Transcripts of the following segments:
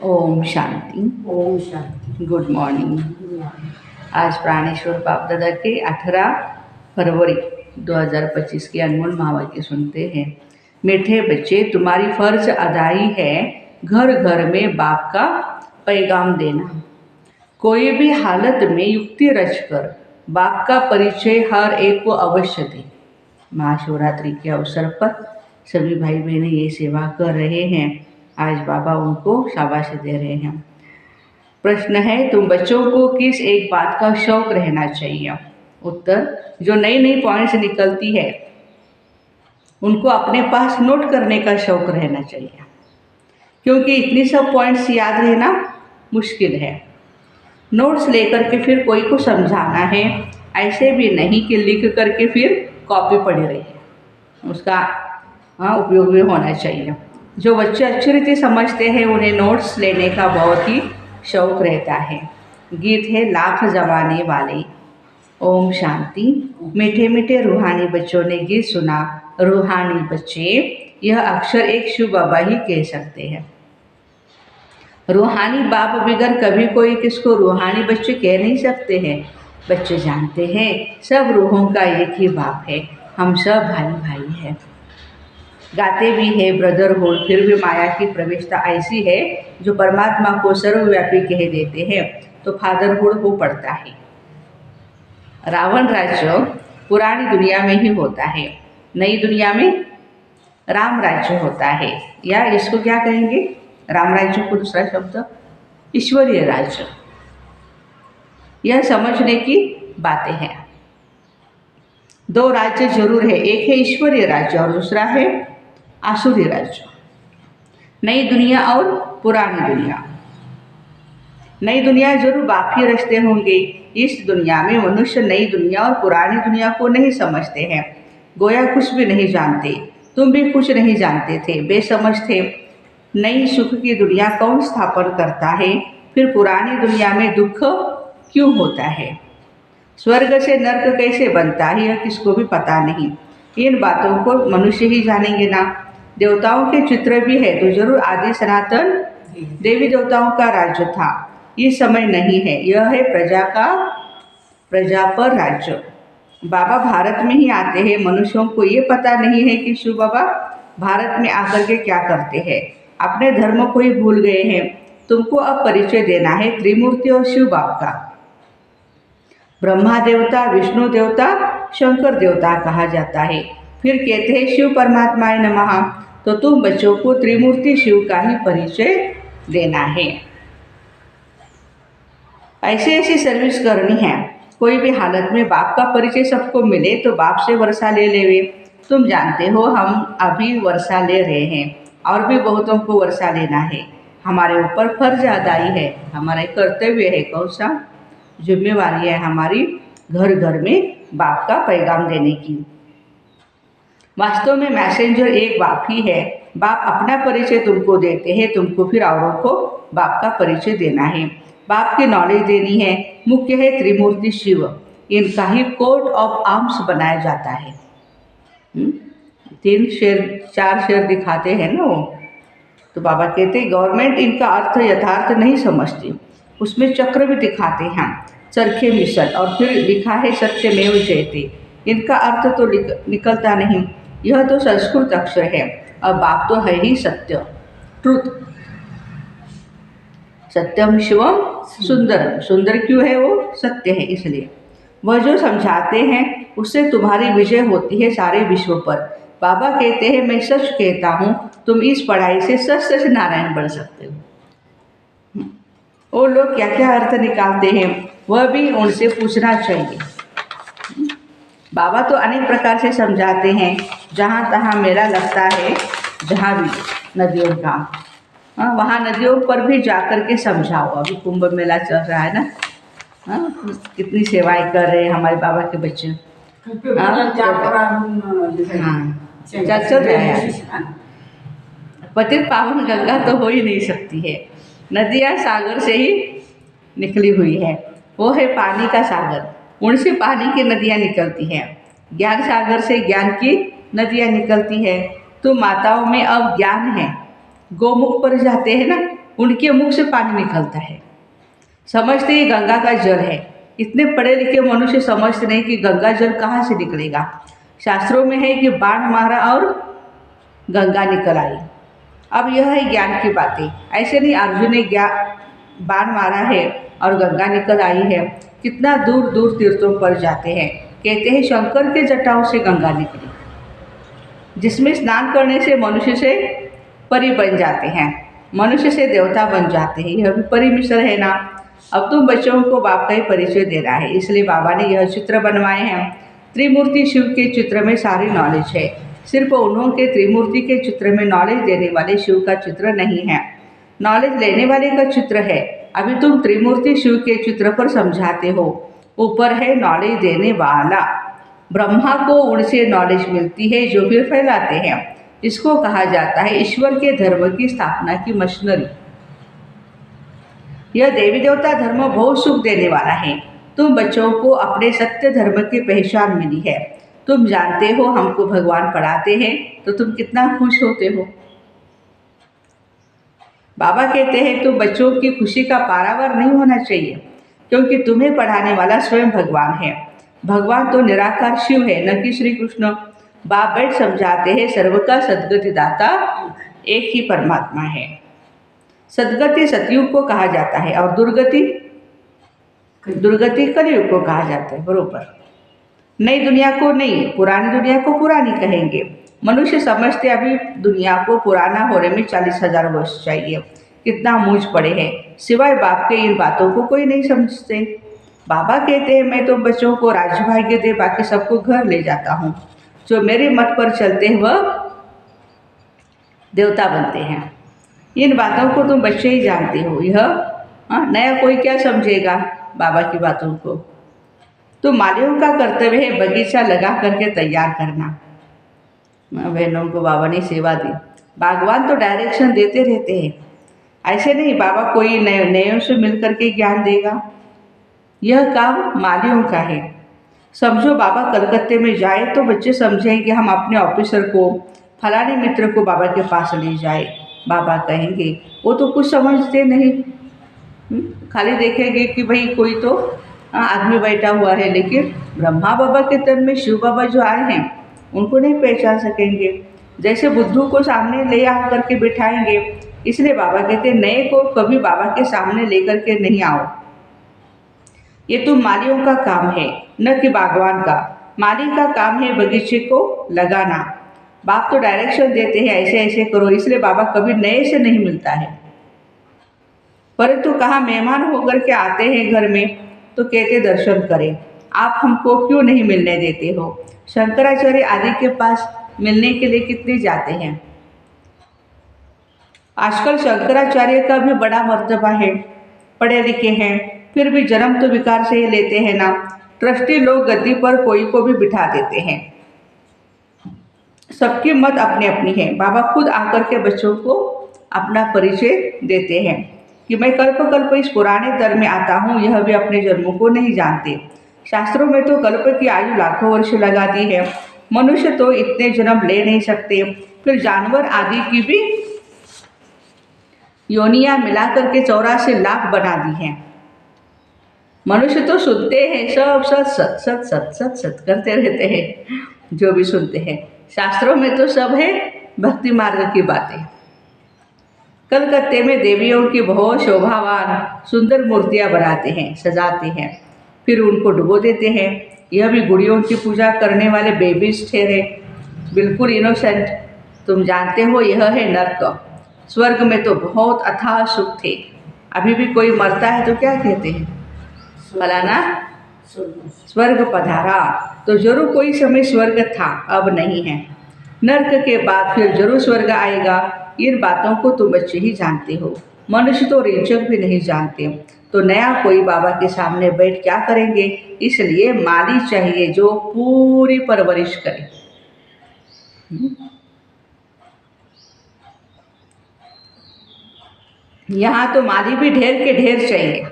Om Shanti. Om Shanti. Good morning. आज प्राणेश्वर बाप दादा के 18 फरवरी 2025 के अनमोल महावाक्य सुनते हैं। मीठे बच्चे, तुम्हारी फर्ज अदाई है घर घर में बाप का पैगाम देना। कोई भी हालत में युक्ति रचकर बाप का परिचय हर एक को अवश्य दे। महाशिवरात्रि के अवसर पर सभी भाई बहनें ये सेवा कर रहे हैं। आज बाबा उनको शाबाशी दे रहे हैं। प्रश्न है, तुम बच्चों को किस एक बात का शौक रहना चाहिए? उत्तर, जो नई नई पॉइंट्स निकलती है उनको अपने पास नोट करने का शौक रहना चाहिए, क्योंकि इतनी सब पॉइंट्स याद रहना मुश्किल है। नोट्स लेकर के फिर कोई को समझाना है, ऐसे भी नहीं कि लिख करके फिर कॉपी पड़ी रही है। उसका उपयोग भी होना चाहिए। जो बच्चे अच्छी रीति समझते हैं उन्हें नोट्स लेने का बहुत ही शौक रहता है। गीत है लाख जमाने वाले। ओम शांति। मीठे मीठे रूहानी बच्चों ने गीत सुना। रूहानी बच्चे, यह अक्षर एक शिव बाबा ही कह सकते हैं। रूहानी बाप बिगर कभी कोई किसको रूहानी बच्चे कह नहीं सकते हैं। बच्चे जानते हैं सब रूहों का एक ही बाप है, हम सब भाई भाई हैं। गाते भी है ब्रदरहुड, फिर भी माया की प्रवेशता ऐसी है जो परमात्मा को सर्वव्यापी कह देते हैं तो फादरहुड हो पड़ता है। रावण राज्य पुरानी दुनिया में ही होता है, नई दुनिया में राम राज्य होता है, या इसको क्या कहेंगे, राम राज्य को दूसरा शब्द ईश्वरीय राज्य। यह समझने की बातें हैं। दो राज्य जरूर है, एक है ईश्वरीय राज्य और दूसरा है आसुरी राज्य। नई दुनिया और पुरानी दुनिया। नई दुनिया जरूर बाप ही रचते होंगे। इस दुनिया में मनुष्य नई दुनिया और पुरानी दुनिया को नहीं समझते हैं, गोया कुछ भी नहीं जानते। तुम भी कुछ नहीं जानते थे, बेसमझ थे। नई सुख की दुनिया कौन स्थापन करता है? फिर पुरानी दुनिया में दुख क्यों होता है? स्वर्ग से नर्क कैसे बनता है, यह किसको भी पता नहीं। इन बातों को मनुष्य ही जानेंगे ना। देवताओं के चित्र भी है तो जरूर आदि सनातन देवी देवताओं का राज्य था। इस समय नहीं है, यह है प्रजा पर राज्य। बाबा भारत में ही आते हैं। मनुष्यों को ये पता नहीं है कि शिव बाबा भारत में आकर के क्या करते हैं। अपने धर्म को ही भूल गए हैं। तुमको अब परिचय देना है त्रिमूर्ति और शिव बाप का। ब्रह्मा देवता, विष्णु देवता, शंकर देवता कहा जाता है। फिर कहते हैं शिव परमात्माय नमः। तो तुम बच्चों को त्रिमूर्ति शिव का ही परिचय देना है। ऐसी सर्विस करनी है। कोई भी हालत में बाप का परिचय सबको मिले तो बाप से वर्षा ले लेवे। तुम जानते हो हम अभी वर्षा ले रहे हैं और भी बहुतों को वर्षा लेना है। हमारे ऊपर फर्ज अदाई है, हमारा कर्तव्य है, कौन सा जिम्मेवारी है हमारी, घर घर में बाप का पैगाम देने की। वास्तव में मैसेंजर एक बाप ही है। बाप अपना परिचय तुमको देते हैं, तुमको फिर औरों को बाप का परिचय देना है, बाप की नॉलेज देनी है। मुख्य है त्रिमूर्ति शिव, इनका ही कोट ऑफ आर्म्स बनाया जाता है। 4 शेर दिखाते हैं ना वो, तो बाबा कहते हैं गवर्नमेंट इनका अर्थ यथार्थ नहीं समझती। उसमें चक्र भी दिखाते हैं, चरखे मिशन, और फिर लिखा है सत्यमेव जयते। इनका अर्थ तो निकलता नहीं। यह तो संस्कृत अक्षर है और बाप तो है ही सत्य, ट्रुथ। सत्यम शिवम सुंदरम। सुंदर क्यों है? वो सत्य है इसलिए। वह जो समझाते हैं उससे तुम्हारी विजय होती है सारे विश्व पर। बाबा कहते हैं मैं सच कहता हूँ, तुम इस पढ़ाई से सच नारायण बन सकते हो। वो लोग क्या क्या अर्थ निकालते हैं वह भी उनसे पूछना चाहिए। बाबा तो अनेक प्रकार से समझाते हैं। जहाँ तहाँ मेला लगता है, जहाँ भी नदियों का, वहाँ नदियों पर भी जाकर के समझाओ। अभी कुंभ मेला चल रहा है ना, कितनी सेवाएं कर रहे हैं हमारे बाबा के बच्चे। चल रहा है। पतित पावन गंगा तो हो ही नहीं सकती है। नदियाँ सागर से ही निकली हुई है, वो है पानी का सागर। उनसे पानी की नदियाँ निकलती हैं। ज्ञान सागर से ज्ञान की नदियाँ निकलती है। तो माताओं में अब ज्ञान है। गोमुख पर जाते हैं ना, उनके मुख से पानी निकलता है। समझते ही गंगा का जल है। इतने पढ़े लिखे मनुष्य समझते नहीं कि गंगा जल कहाँ से निकलेगा। शास्त्रों में है कि बाण मारा और गंगा निकल आई। अब यह है ज्ञान की बातें। ऐसे नहीं अर्जुन ने बाण मारा है और गंगा निकल आई है। कितना दूर दूर तीर्थों पर जाते हैं, कहते हैं शंकर के जटाओं से गंगा निकली, जिसमें स्नान करने से मनुष्य से परी बन जाते हैं, मनुष्य से देवता बन जाते हैं। यह भी परी मिश्र है ना। अब तुम बच्चों को बाप का ही परिचय देना है, इसलिए बाबा ने यह चित्र बनवाए हैं। त्रिमूर्ति शिव के चित्र में सारी नॉलेज है। सिर्फ उन्हों के त्रिमूर्ति के चित्र में नॉलेज देने वाले शिव का चित्र नहीं है, नॉलेज लेने वाले का चित्र है। अभी तुम त्रिमूर्ति शिव के चित्र पर समझाते हो। ऊपर है नॉलेज देने वाला। ब्रह्मा को उनसे नॉलेज मिलती है जो फिर फैलाते हैं। इसको कहा जाता है ईश्वर के धर्म की स्थापना की मशीनरी। यह देवी देवता धर्म बहुत सुख देने वाला है। तुम बच्चों को अपने सत्य धर्म की पहचान मिली है। तुम जानते हो हमको भगवान पढ़ाते हैं तो तुम कितना खुश होते हो। बाबा कहते हैं तुम बच्चों की खुशी का पारावार नहीं होना चाहिए, क्योंकि तुम्हें पढ़ाने वाला स्वयं भगवान है। भगवान तो निराकार शिव है, न कि श्री कृष्ण। बाप बैठ समझाते हैं सर्व का सद्गति दाता एक ही परमात्मा है। सद्गति सतयुग को कहा जाता है और दुर्गति कलयुग को कहा जाता है। बरोबर। नई दुनिया को नई, पुरानी दुनिया को पुरानी कहेंगे। मनुष्य समझते अभी दुनिया को पुराना होने में 40,000 वर्ष चाहिए। कितना मूझ पड़े हैं। सिवाय बाप के इन बातों को कोई नहीं समझते। बाबा कहते हैं मैं तो बच्चों को राजभाग्य दे बाकी सबको घर ले जाता हूँ। जो मेरे मत पर चलते हैं वह देवता बनते हैं। इन बातों को तुम बच्चे ही जानते हो। यह नया कोई क्या समझेगा बाबा की बातों को। तो मालियों का कर्तव्य है बगीचा लगा करके तैयार करना। बहनों को बाबा ने सेवा दी। भगवान तो डायरेक्शन देते रहते हैं, ऐसे नहीं बाबा कोई नयों से मिल करके ज्ञान देगा। यह काम मालियों का है। समझो बाबा कलकत्ते में जाए तो बच्चे समझेंगे हम अपने ऑफिसर को फलाने मित्र को बाबा के पास ले जाए। बाबा कहेंगे वो तो कुछ समझते नहीं, खाली देखेंगे कि भाई कोई तो आदमी बैठा हुआ है, लेकिन ब्रह्मा बाबा के तन में शिव बाबा जो आए हैं उनको नहीं पहचान सकेंगे। जैसे बुद्धू को सामने ले आ करके बिठाएंगे, इसलिए बाबा कहते हैं नए को कभी बाबा के सामने लेकर के नहीं आओ। ये तो मालियों का काम है, न कि बागवान का। माली का काम है बगीचे को लगाना। बाप तो डायरेक्शन देते हैं ऐसे ऐसे करो, इसलिए बाबा कभी नए से नहीं मिलता है। परंतु कहाँ मेहमान होकर के आते हैं घर में तो कहते दर्शन करें। आप हमको क्यों नहीं मिलने देते हो। शंकराचार्य आदि के पास मिलने के लिए कितने जाते हैं। आजकल शंकराचार्य का भी बड़ा मर्तबा है, पढ़े लिखे हैं, फिर भी जन्म तो विकार से ही लेते हैं ना। ट्रस्टी लोग गद्दी पर कोई को भी बिठा देते हैं। सबकी मत अपनी अपनी है। बाबा खुद आकर के बच्चों को अपना परिचय देते हैं कि मैं कल्प कल्प इस पुराने दर में आता हूँ। यह भी अपने जन्मों को नहीं जानते। शास्त्रों में तो कल्प की आयु लाखों वर्ष लगा दी है। मनुष्य तो इतने जन्म ले नहीं सकते। फिर जानवर आदि की भी योनियां मिलाकर के 84 लाख बना दी हैं। मनुष्य तो सुनते हैं, सब सत सत सत सत सत सत करते रहते हैं जो भी सुनते हैं। शास्त्रों में तो सब है भक्ति मार्ग की बातें। कलकत्ते में देवियों की बहुत शोभावान सुंदर मूर्तियां बनाते हैं, सजाते हैं, फिर उनको डुबो देते हैं। यह भी गुड़ियों की पूजा करने वाले बेबीज ठहरे, बिल्कुल इनोसेंट। तुम जानते हो यह है नर्क। स्वर्ग में तो बहुत अथाह सुख थे। अभी भी कोई मरता है तो क्या कहते हैं, फलाना स्वर्ग पधारा। तो जरूर कोई समय स्वर्ग था, अब नहीं है। नर्क के बाद फिर जरूर स्वर्ग आएगा। इन बातों को तुम बच्चे ही जानते हो। मनुष्य तो रेचक भी नहीं जानते। तो नया कोई बाबा के सामने बैठ क्या करेंगे। इसलिए माली चाहिए जो पूरी परवरिश करे। यहाँ तो माली भी ढेर के ढेर चाहिए।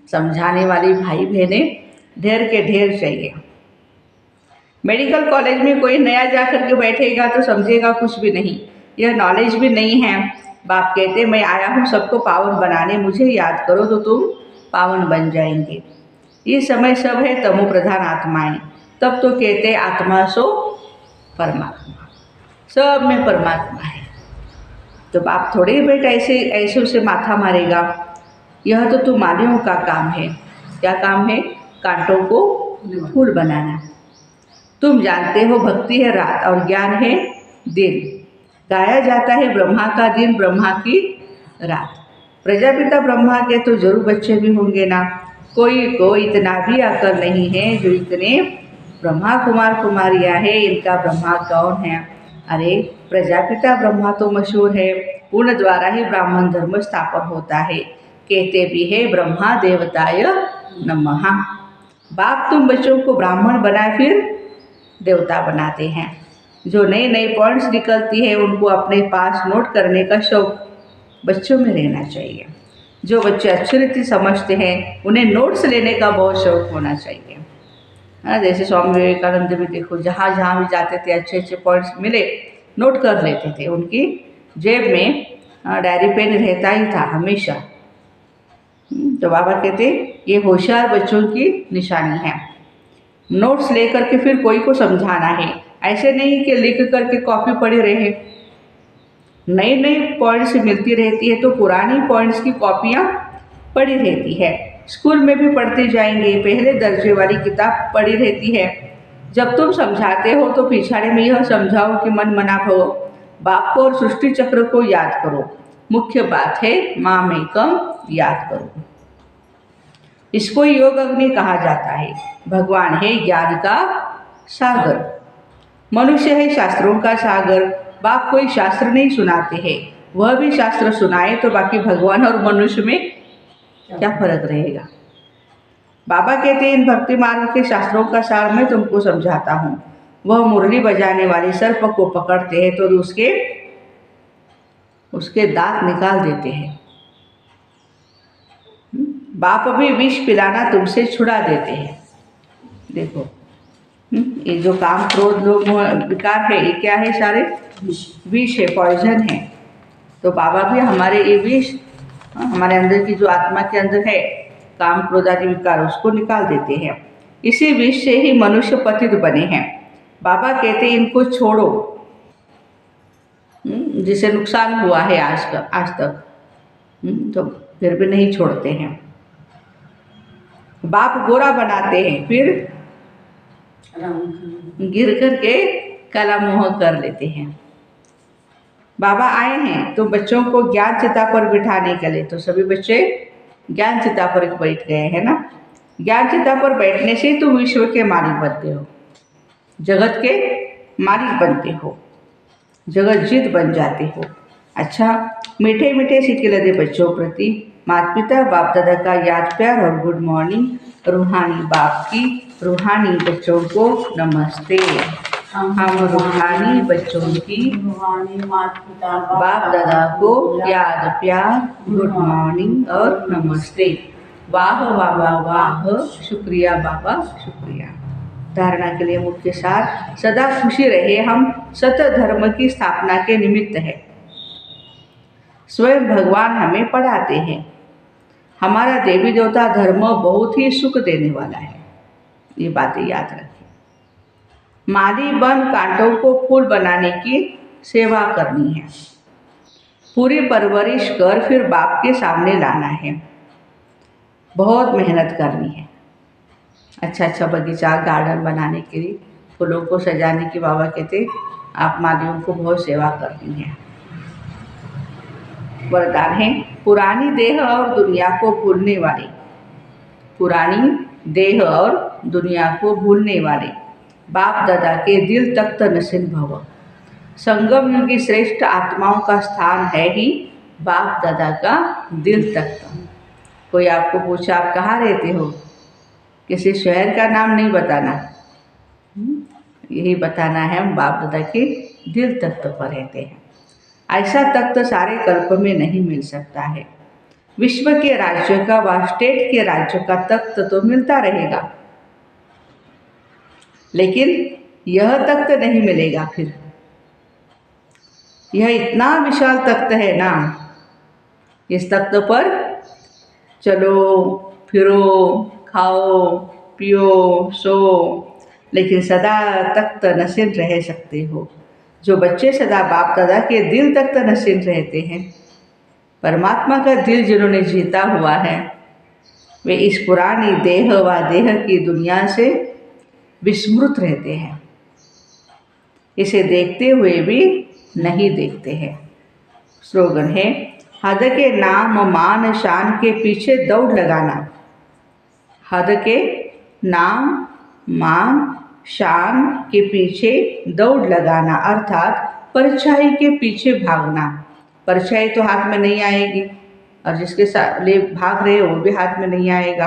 समझाने वाली भाई बहनें ढेर के ढेर चाहिए। मेडिकल कॉलेज में कोई नया जा कर के बैठेगा तो समझेगा कुछ भी नहीं, यह नॉलेज भी नहीं है। बाप कहते मैं आया हूँ सबको पावन बनाने, मुझे याद करो तो तुम पावन बन जाएंगे। ये समय सब है तमो प्रधान आत्माएं, तब तो कहते आत्मा सो परमात्मा, सब में परमात्मा है। तो बाप थोड़े ही बेटा ऐसे ऐसे उसे माथा मारेगा। यह तो तुम्हारियों का काम है। क्या काम है? कांटों को फूल बनाना। तुम जानते हो भक्ति है रात और ज्ञान है दिन। गाया जाता है ब्रह्मा का दिन, ब्रह्मा की रात। प्रजापिता ब्रह्मा के तो जरूर बच्चे भी होंगे ना। कोई को इतना भी अकल नहीं है जो इतने ब्रह्मा कुमार कुमारियाँ हैं, इनका ब्रह्मा कौन है? अरे प्रजापिता ब्रह्मा तो मशहूर है, उन द्वारा ही ब्राह्मण धर्म स्थापन होता है। कहते भी है ब्रह्मा देवताय नमः। बाप तुम बच्चों को ब्राह्मण बनाए फिर देवता बनाते हैं। जो नए नए पॉइंट्स निकलती है उनको अपने पास नोट करने का शौक बच्चों में रहना चाहिए। जो बच्चे अच्छी रीति समझते हैं उन्हें नोट्स लेने का बहुत शौक होना चाहिए। जैसे स्वामी विवेकानंद भी देखो, जहाँ जहाँ भी जाते थे अच्छे अच्छे पॉइंट्स मिले नोट कर लेते थे। उनकी जेब में डायरी पेन रहता ही था हमेशा। तो बाबा कहते ये होशियार बच्चों की निशानी है। नोट्स लेकर के फिर कोई को समझाना है, ऐसे नहीं कि लिख करके कॉपी पड़ी रहे। नई नई पॉइंट्स मिलती रहती है तो पुरानी पॉइंट्स की कॉपियाँ पड़ी रहती है। स्कूल में भी पढ़ते जाएंगे, पहले दर्जे वाली किताब पड़ी रहती है। जब तुम समझाते हो तो पिछाड़े में यह समझाओ कि मन मना भव, बाप को और सृष्टि चक्र को याद करो। मुख्य बात है माम एकम याद करो। इसको योग अग्नि कहा जाता है। भगवान है ज्ञान का सागर, मनुष्य है शास्त्रों का सागर। बाप कोई शास्त्र नहीं सुनाते हैं, वह भी शास्त्र सुनाए तो बाकी भगवान और मनुष्य में क्या फर्क रहेगा? बाबा कहते हैं इन भक्ति मार्ग के शास्त्रों का सार मैं तुमको समझाता हूँ। वह मुरली बजाने वाले सर्प को पकड़ते हैं तो उसके दांत निकाल देते हैं। बाप भी विष पिलाना तुमसे छुड़ा देते हैं। देखो ये जो काम क्रोध लोभ विकार है ये क्या है? सारे विष है, पॉइजन है। तो बाबा भी हमारे ये विष हमारे अंदर की जो आत्मा के अंदर है काम क्रोध आदि विकार उसको निकाल देते हैं। इसी विष से ही मनुष्य पतित बने हैं। बाबा कहते हैं इनको छोड़ो, जिसे नुकसान हुआ है आज तक तो फिर भी नहीं छोड़ते हैं। बाप गोरा बनाते हैं फिर गिर करके काला मोह कर लेते हैं। बाबा आए हैं तो बच्चों को ज्ञान चिता पर बिठाने के लिए, तो सभी बच्चे ज्ञान चिता पर बैठ गए हैं ना। ज्ञान चिता पर बैठने से तुम विश्व के मालिक बनते हो, जगत के मालिक बनते हो, जगत जीत बन जाते हो। अच्छा, मीठे मीठे सिक्के लदे बच्चों प्रति माता पिता बाप दादा का याद प्यार और गुड मॉर्निंग। रूहानी बाप की रूहानी बच्चों को नमस्ते। हम रूहानी बच्चों की रूहानी माता पिता बाप दादा को याद प्यार गुड मॉर्निंग और नमस्ते। वाह बाबा वाह, शुक्रिया बाबा शुक्रिया। धारणा के लिए मुख्य सार, सदा खुशी रहे हम सत धर्म की स्थापना के निमित्त है। स्वयं भगवान हमें पढ़ाते हैं। हमारा देवी देवता धर्म बहुत ही सुख देने वाला है, ये बातें याद रखें। माली बन कांटों को फूल बनाने की सेवा करनी है। पूरी परवरिश कर फिर बाप के सामने लाना है। बहुत मेहनत करनी है। अच्छा अच्छा बगीचा गार्डन बनाने के लिए, फूलों को सजाने की बाबा कहते आप मालियों को बहुत सेवा करनी है। वरदान है पुरानी देह और दुनिया को भूलने वाले, पुरानी देह और दुनिया को भूलने वाले बाप दादा के दिल तख्त नसीन भव। संगम युगी श्रेष्ठ आत्माओं का स्थान है ही बाप दादा का दिल तख्त। कोई आपको पूछा आप कहाँ रहते हो, किसी शहर का नाम नहीं बताना, यही बताना है हम बाप दादा के दिल तख्त पर रहते हैं। ऐसा तख्त सारे कल्प में नहीं मिल सकता है। विश्व के राज्य का व स्टेट के राज्य का तख्त तो मिलता रहेगा, लेकिन यह तख्त नहीं मिलेगा। फिर यह इतना विशाल तख्त है ना, इस तख्त पर चलो फिरो, खाओ पियो सो, लेकिन सदा तख्त नशीन रह सकते हो। जो बच्चे सदा बाप दादा के दिल तख्त नशीन रहते हैं, परमात्मा का दिल जिन्होंने जीता हुआ है, वे इस पुरानी देह व देह की दुनिया से विस्मृत रहते हैं। इसे देखते हुए भी नहीं देखते हैं। स्लोगन है, हद के नाम मान शान के पीछे दौड़ लगाना। हद के नाम मान शान के पीछे दौड़ लगाना, अर्थात परछाई के पीछे भागना। परछाई तो हाथ में नहीं आएगी, और जिसके साथ ले भाग रहे वो भी हाथ में नहीं आएगा।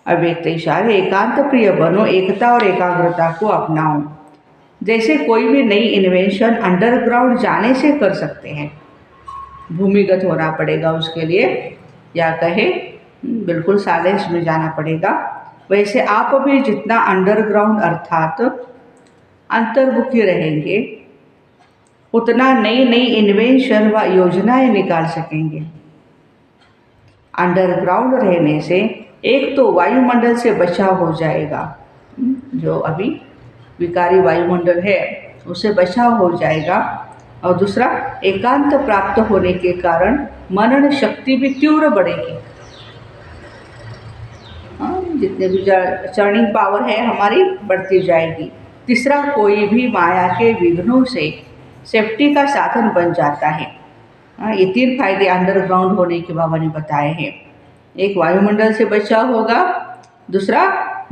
अव्यक्त इशारे, एकांत प्रिय बनो, एकता और एकाग्रता को अपनाओ। जैसे कोई भी नई इन्वेंशन अंडरग्राउंड जाने से कर सकते हैं, भूमिगत होना पड़ेगा उसके लिए, या कहे बिल्कुल साइलेंस में जाना पड़ेगा, वैसे आप भी जितना अंडरग्राउंड अर्थात अंतर्मुखी रहेंगे, उतना नई नई इन्वेंशन व योजनाएं निकाल सकेंगे। अंडरग्राउंड रहने से एक तो वायुमंडल से बचाव हो जाएगा, जो अभी विकारी वायुमंडल है उससे बचाव हो जाएगा, और दूसरा एकांत प्राप्त होने के कारण मनन शक्ति भी तीव्र बढ़ेगी। जितने भी चर्निंग पावर है हमारी बढ़ती जाएगी। तीसरा, कोई भी माया के विघ्नों से सेफ्टी का साधन बन जाता है। ये 3 फायदे अंडरग्राउंड होने के बाबा ने बताए हैं। एक, वायुमंडल से बचाव होगा, दूसरा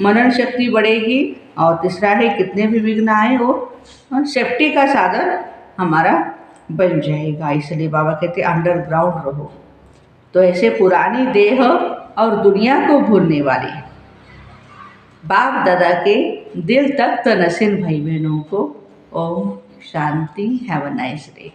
मनन शक्ति बढ़ेगी, और तीसरा है कितने भी विघ्न आए वो सेफ्टी का साधन हमारा बन जाएगा। इसलिए बाबा कहते अंडरग्राउंड रहो। तो ऐसे पुरानी देह और दुनिया को भूलने वाले बाप दादा के दिल तक नसीन भाई बहनों को ओम शांति। Have a nice day.